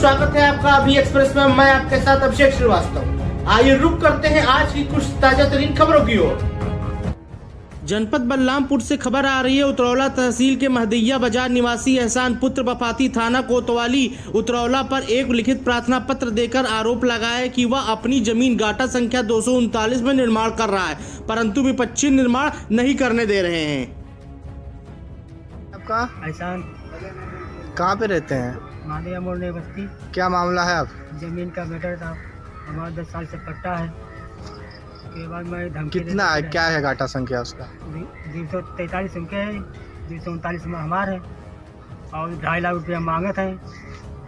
स्वागत है आपका अभी एक्सप्रेस में। मैं आपके साथ अभिषेक श्रीवास्तव। आइए रुक करते हैं आज की कुछ ताजा तरीन खबरों की ओर। जनपद बलरामपुर से खबर आ रही है। उतरौला तहसील के महदैया बाजार निवासी एहसान पुत्र बपाती थाना कोतवाली उतरौला पर एक लिखित प्रार्थना पत्र देकर आरोप लगाया है कि वह अपनी जमीन गाटा संख्या 239 में निर्माण कर रहा है, परंतु विपक्षी निर्माण नहीं करने दे रहे हैं। आपका एहसान कहाँ पे रहते हैं? मादिया मोड़ने बस्ती। क्या मामला है? आप जमीन का मैटर था, हमारा 10 साल से पट्टा है। उसके बाद मैं धमकी कितना है, क्या है गाटा संख्या उसका? 243 संख्या है, 239 में हमारे है और 2.5 लाख रुपया मांगत है।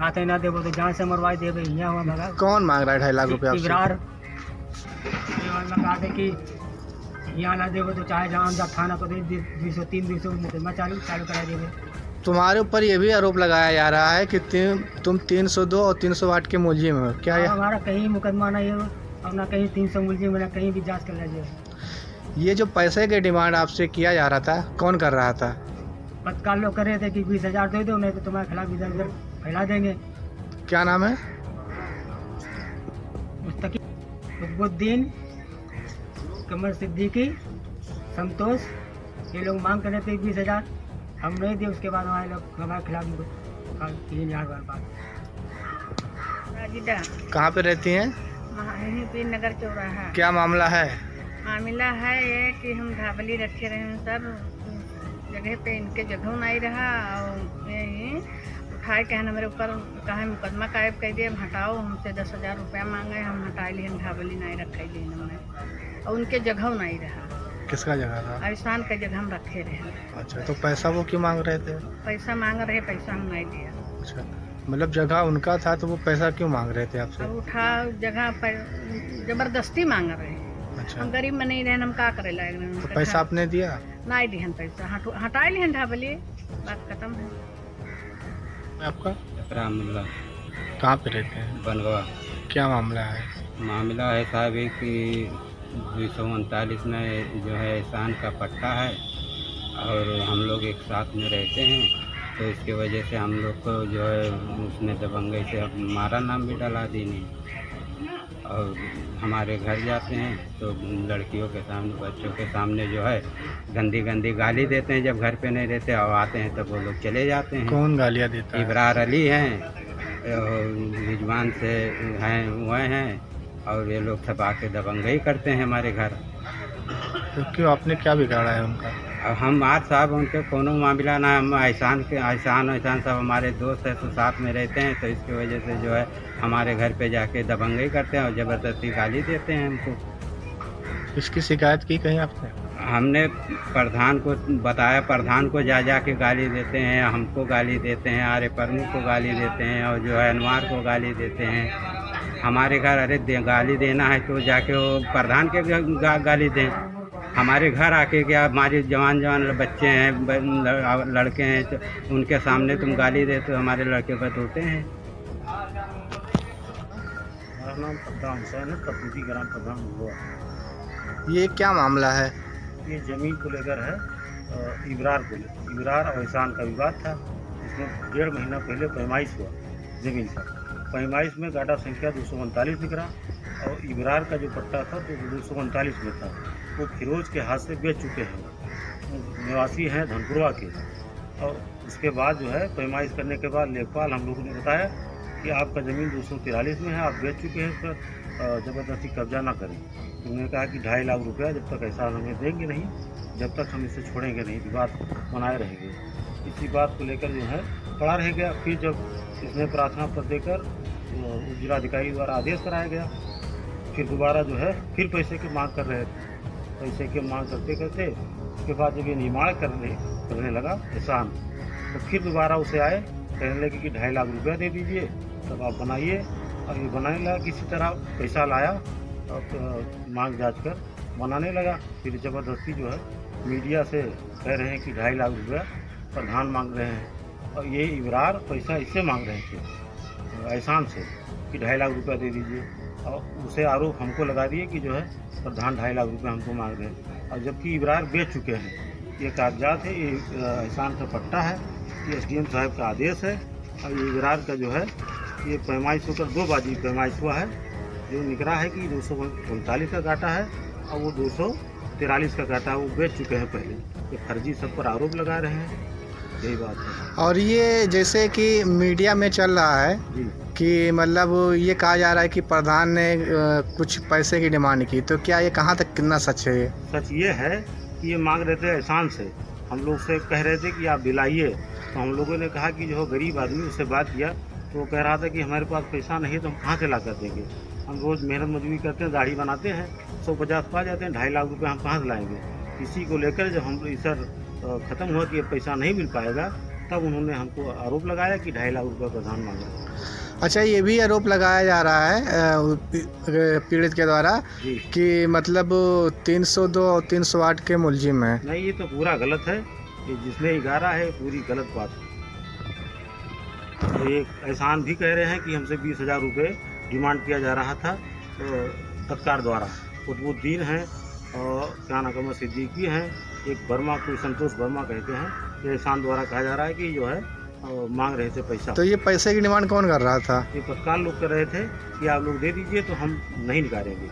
आते ना देवो तो जान से मरवाई देवे। यहाँ हुआ भगा कौन मांग रहा है 2.5 लाख रुपया आपसे? इकरार लगा दे कि यहाँ ना देवो तो चाहे जहाँ जा थाना को दे 203 मुकदमा चालू करा देवे। तुम्हारे ऊपर ये भी आरोप लगाया जा रहा है कि तुम 302 और 308 के मुलजिम हो। क्या है? हमारा कहीं मुकदमा नहीं है और ना कहीं 300 मुलजिम ना कहीं भी जांच कर लीजिए। ये जो पैसे की डिमांड आपसे किया जा रहा था, कौन कर रहा था? पत्रकार लोग कर रहे थे कि 20,000 दे दो, नहीं तो तुम्हारे खिलाफ इधर फैला देंगे। क्या नाम है? मुस्तकीम, कमर सिद्दीकी, संतोष, ये लोग मांग कर रहे थे 20,000, हम नहीं दिए। उसके बाद हमारे लोग हमारे खिलाफ 3,000 बार राजिदा। कहाँ पे रहती हैं? महापीर नगर चौराहा। क्या मामला है? मामला है ये कि हम ढाबली रखे रहे हैं सर, जगह पे इनके जगह नहीं रहा और यही उठाए के है मेरे ऊपर कहा मुकदमा कायब कर दिए, हटाओ। हमसे 10,000 रुपया मांगे, हम हटा लिए। ढाबली नहीं रखे लिए हमने और उनके जगह नहीं रहा। किसका जगह था? आयुष्मान का जगह हम रखे रहे। अच्छा, तो पैसा वो क्यों मांग रहे थे? पैसा मांग रहे, पैसा हम नहीं दिया। अच्छा, मतलब जगह उनका था तो वो पैसा क्यों मांग रहे थे आपसे? अब उठा जगह पर जबरदस्ती मांग रहे। अच्छा, हम गरीब में नहीं रहे, हम का करे लायक तो पैसा आपने दिया? नहीं दिहन पैसा, हटा लिहन ढाबली, बात खत्म है। आपका रामला कहाँ पे रहते हैं? बनगवा। क्या मामला है? मामला है साहब ये कि 239 में जो है एहसान का पट्टा है और हम लोग एक साथ में रहते हैं, तो इसकी वजह से हम लोग को जो है उसने दबंगई से हमारा नाम भी डला दी नहीं। और हमारे घर जाते हैं तो लड़कियों के सामने, बच्चों के सामने जो है गंदी गंदी गाली देते हैं जब घर पे नहीं रहते, और आते हैं तब वो लोग चले जाते हैं। कौन गालियाँ देता है? इब्रार अली हैं, रिजवान से हैं, वह हैं, और ये लोग सब आके दबंगई करते हैं हमारे घर। तो क्यों, आपने क्या बिगाड़ा है उनका? अब हम आज साहब उनके कोनो मामला ना, हम एहसान सब हमारे दोस्त हैं, तो साथ में रहते हैं, तो इसकी वजह से जो है हमारे घर पे जाके दबंगई करते हैं और ज़बरदस्ती गाली देते हैं हमको। इसकी शिकायत की कहीं आपने? हमने प्रधान को बताया, प्रधान को जा के गाली देते हैं, हमको गाली देते हैं, आर्य प्रमुख को गाली देते हैं और जो है अनवार को गाली देते हैं। हमारे घर अरे गाली देना है तो जाके वो प्रधान के गाली दें। हमारे घर आके क्या, हमारे जवान बच्चे हैं, लड़के हैं, तो उनके सामने तुम गाली दे तो हमारे लड़के पर टूटे हैं। हमारा नाम प्रधान हुसैन है, कपूती ग्राम प्रधान हुआ। ये क्या मामला है? ये ज़मीन को लेकर है, इब्रार और एहसान का विवाद था। इसमें 1.5 महीना पहले पैमाइश हुआ ज़मीन का। पैमाइश में गाटा संख्या 239 निकला और इब्रार का जो पट्टा था तो 239 में था। वो फिरोज के हाथ से बेच चुके हैं, निवासी हैं धनपुरवा के। और उसके बाद जो है पैमाइश करने के बाद लेखपाल हम लोगों ने बताया कि आपका ज़मीन 243 में है, आप बेच चुके हैं, इस पर ज़बरदस्ती कब्जा ना करें। उन्होंने कहा कि 2.5 लाख रुपया जब तक ऐसा हमें देंगे नहीं, जब तक हम इसे छोड़ेंगे नहीं, विवाद बनाए रहेंगे। इसी बात को लेकर जो है पड़ा रह गया। फिर जब इसने प्रार्थना पत्र देकर जिलाधिकारी द्वारा आदेश कराया गया, फिर दोबारा जो है फिर पैसे की मांग कर रहे थे। पैसे की मांग करते करते उसके बाद जब ये निर्माण करने लगा एहसान, तो फिर दोबारा उसे आए, कहने लगे कि 2.5 लाख रुपया दे दीजिए तब आप बनाइए। और ये बनाने लगा, किसी तरह पैसा लाया और मांग जांच कर बनाने लगा। फिर ज़बरदस्ती जो है मीडिया से कह रहे हैं कि 2.5 लाख रुपया प्रधान मांग रहे हैं और ये इब्रार पैसा इससे मांग रहे थे एहसान से कि 2.5 लाख रुपया दे दीजिए। और उसे आरोप हमको लगा दिए कि जो है प्रधान 2.5 लाख रुपये हमको मांग रहे हैं, और जबकि इब्रार बेच चुके हैं। ये कागजात है, ये एहसान का पट्टा है, ये SDM साहब का आदेश है और ये इब्रार का जो है ये पैमाइश होकर 2 बाजी पैमाइश हुआ है। जो निकला है कि 239 का काटा है और वो 243 का काटा है, वो बेच चुके हैं पहले। ये फर्जी सब पर आरोप लगा रहे हैं, यही बात है। और ये जैसे कि मीडिया में चल रहा है जी कि मतलब ये कहा जा रहा है कि प्रधान ने कुछ पैसे की डिमांड की, तो क्या ये कहाँ तक कितना सच है? सच ये है कि ये मांग रहे थे एहसान से, हम लोग से कह रहे थे कि आप दिलाइए। तो हम लोगों ने कहा कि जो गरीब आदमी, उससे बात किया तो वो कह रहा था कि हमारे पास पैसा नहीं है तो हम कहाँ से ला कर देंगे। हम रोज़ मेहनत मजदूरी करते हैं, दाढ़ी बनाते हैं, 150 पा जाते हैं, 2.5 लाख रुपये हम कहाँ से लाएंगे। इसी को लेकर जब हम सर ख़त्म हुआ कि ये पैसा नहीं मिल पाएगा, तब उन्होंने हमको आरोप लगाया कि 2.5 लाख रुपये प्रधान मांगा। अच्छा, ये भी आरोप लगाया जा रहा है पीड़ित के द्वारा जी कि मतलब 302 और 308 के मुलजिम हैं। नहीं, ये तो पूरा गलत है। ये जिसने इगारा है पूरी गलत बात है। तो एक एहसान भी कह रहे हैं कि हमसे 20,000 रुपये डिमांड किया जा रहा था तो तत्कार द्वारा। कुतुबुद्दीन हैं और क्या नाम सिद्दीकी हैं, एक वर्मा कोई संतोष वर्मा कहते हैं। ये एहसान द्वारा कहा जा रहा है कि जो है मांग रहे थे पैसा। तो ये पैसे की डिमांड कौन कर रहा था? ये तत्काल लोग कर रहे थे कि आप लोग दे दीजिए तो हम नहीं निकालेंगे।